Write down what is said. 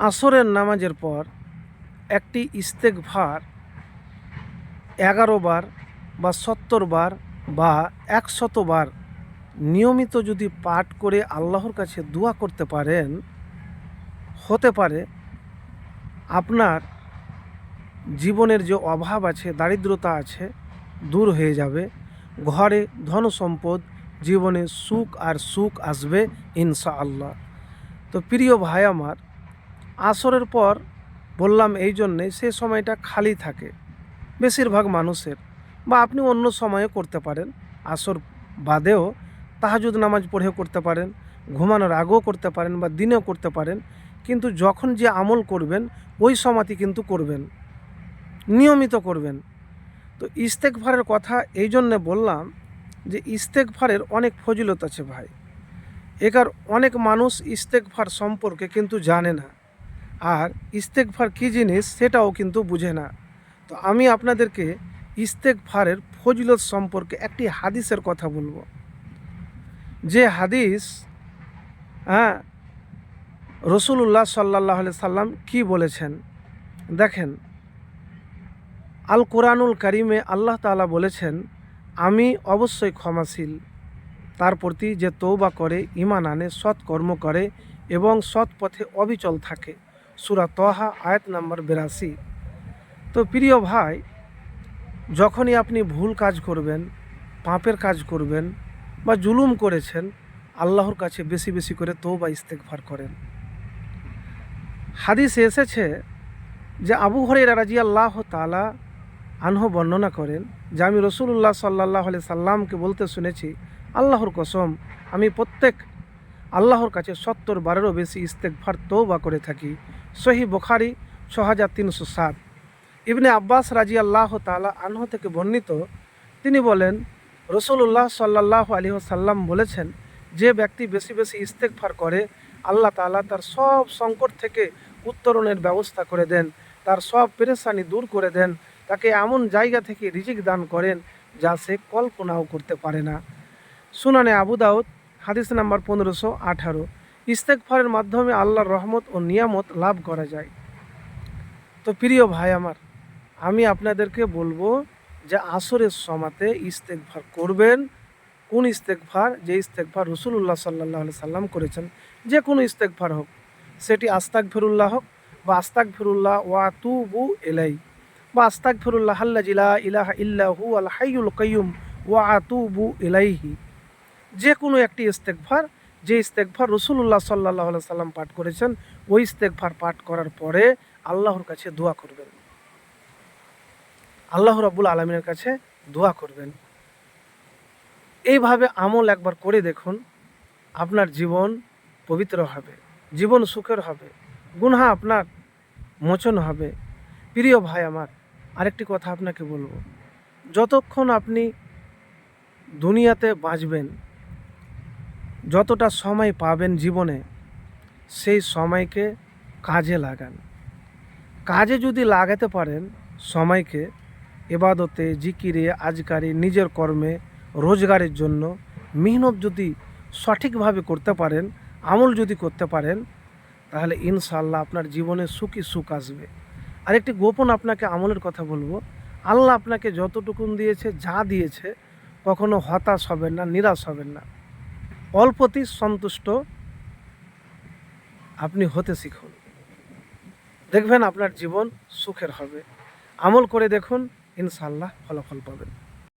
আসরের নামাজের পর একটি ইস্তেগফার 11 বার বা 70 বার বা 100 বার নিয়মিত যদি পাঠ করে আল্লাহর কাছে দোয়া করতে পারেন, হতে পারে আপনার জীবনের যে অভাব আছে, দারিদ্রতা আছে, দূর হয়ে যাবে। ঘরে ধন সম্পদ, জীবনে সুখ আর সুখ আসবে ইনশাআল্লাহ। তো প্রিয় ভাই আমার, আসরের পর বললাম এই জন্যে, সে সময়টা খালি থাকে বেশিরভাগ মানুষের, বা আপনি অন্য সময়ে করতে পারেন। আসর বাদেও তাহাজ্জুদ নামাজ পড়েও করতে পারেন, ঘুমানোর আগেও করতে পারেন, বা দিনেও করতে পারেন। কিন্তু যখন যে আমল করবেন ওই সময়টি কিন্তু করবেন, নিয়মিত করবেন। তো ইস্তেগফারের কথা এই জন্যে বললাম যে ইস্তেগফারের অনেক ফজিলত আছে ভাই। একার অনেক মানুষ ইস্তেগফার সম্পর্কে কিন্তু জানে না, আর ইস্তেগফার কী জিনিস সেটাও কিন্তু বুঝে না। তো আমি আপনাদেরকে ইস্তেগফারের ফজিলত সম্পর্কে একটি হাদিসের কথা বলবো, যে হাদিস রসুলুল্লাহ সাল্লাল্লাহু আলাইহি সাল্লাম কি বলেছেন দেখেন। আল কোরআনুল কারিমে আল্লাহ তাআলা বলেছেন, আমি অবশ্যই ক্ষমাশীল তার প্রতি যে তওবা করে, ঈমান আনে, সৎ কর্ম করে এবং সৎ পথে অবিচল থাকে। সূরা তহা আয়াত নাম্বার 82। তো প্রিয় ভাই, যখনই আপনি ভুল কাজ করবেন, পাপের কাজ করবেন, বা জুলুম করেছেন, আল্লাহর কাছে বেশি বেশি করে তওবা ইস্তেগফার করেন। হাদিসে এসেছে যে আবু হুরায়রা রাদিয়াল্লাহু তাআলা আনহু বর্ণনা করেন যে আমি রসুলুল্লাহ সাল্লাল্লাহু আলাইহি সাল্লামকে বলতে শুনেছি, আল্লাহর কসম আমি প্রত্যেক আল্লাহর কাছে 70 বারেরও বেশি ইস্তেগফার তওবা করে থাকি। সহিহ বুখারী 6307। ইবনে আব্বাস রাদিয়াল্লাহু তাআলা আনহু থেকে বর্ণিত, তিনি বলেন রসুলুল্লাহ সাল্লাল্লাহু আলাইহি ওয়াসাল্লাম বলেছেন, যে ব্যক্তি বেশি বেশি ইস্তেগফার করে আল্লাহ তাআলা তার সব সংকট থেকে উত্তরণের ব্যবস্থা করে দেন, তার সব পেরেশানি দূর করে দেন, তাকে এমন জায়গা থেকে রিজিক দান করেন যা সে কল্পনাও করতে পারে না। সুনানে আবু দাউদ হাদিস নাম্বার 1518। ইস্তেগফারের মাধ্যমে আল্লাহর রহমত ও নিয়ামত লাভ করা যায়। তো প্রিয় ভাই আমার, আমি আপনাদেরকে বলবো যে আসরের সময়তে ইস্তেগফার করবেন। কোন ইস্তেগফার? যে ইস্তেগফার রসুলুল্লাহ সাল্লাল্লাহু আলাইহি সাল্লাম করেছেন। যে কোনো ইস্তেগফার হোক, সেটি আস্তাগফিরুল্লাহ হোক, বা আস্তাগফিরুল্লাহ ওয়া আতুবু ইলাই, বা আস্তাগফিরুল্লাহ আল্লাযী লা ইলাহা ইল্লা হুয়াল হাইয়ুল কাইয়্যুম ওয়া আতুবু ইলাইহি। যে কোনো একটি ইস্তেগফার, যে ইস্তেগফার রসুলুল্লাহ সাল্লাল্লাহু আলাইহি সাল্লাম পাঠ করেছেন, ওই ইস্তেগফার পাঠ করার পরে আল্লাহর কাছে দোয়া করবেন, আল্লাহ রাব্বুল আলামিনের কাছে দোয়া করবেন। এইভাবে আমল একবার করে দেখুন, আপনার জীবন পবিত্র হবে, জীবন সুখের হবে, গুনাহ আপনার মোচন হবে। প্রিয় ভাই আমার, আরেকটি কথা আপনাকে বলবো, যতক্ষণ আপনি দুনিয়াতে বাঁচবেন, যতটা সময় পাবেন জীবনে, সেই সময়কে কাজে লাগান। কাজে যদি লাগাতে পারেন সময়কে, ইবাদতে, জিকিরে, আজকারে, নিজের কর্মে, রোজগারের জন্য মেহনত যদি সঠিকভাবে করতে পারেন, আমল যদি করতে পারেন, তাহলে ইনশাআল্লাহ আপনার জীবনে সুখই সুখ আসবে। আরেকটি গোপন আপনাকে আমলের কথা বলবো, আল্লাহ আপনাকে যতটুকুন দিয়েছে, যা দিয়েছে, কখনো হতাশ হবেন না, নিরাশ হবেন না। অল্পতেই সন্তুষ্ট আপনি হতে শিখুন, দেখবেন আপনার জীবন সুখের হবে। আমল করে দেখুন, ইনশাআল্লাহ ফলাফল পাবেন।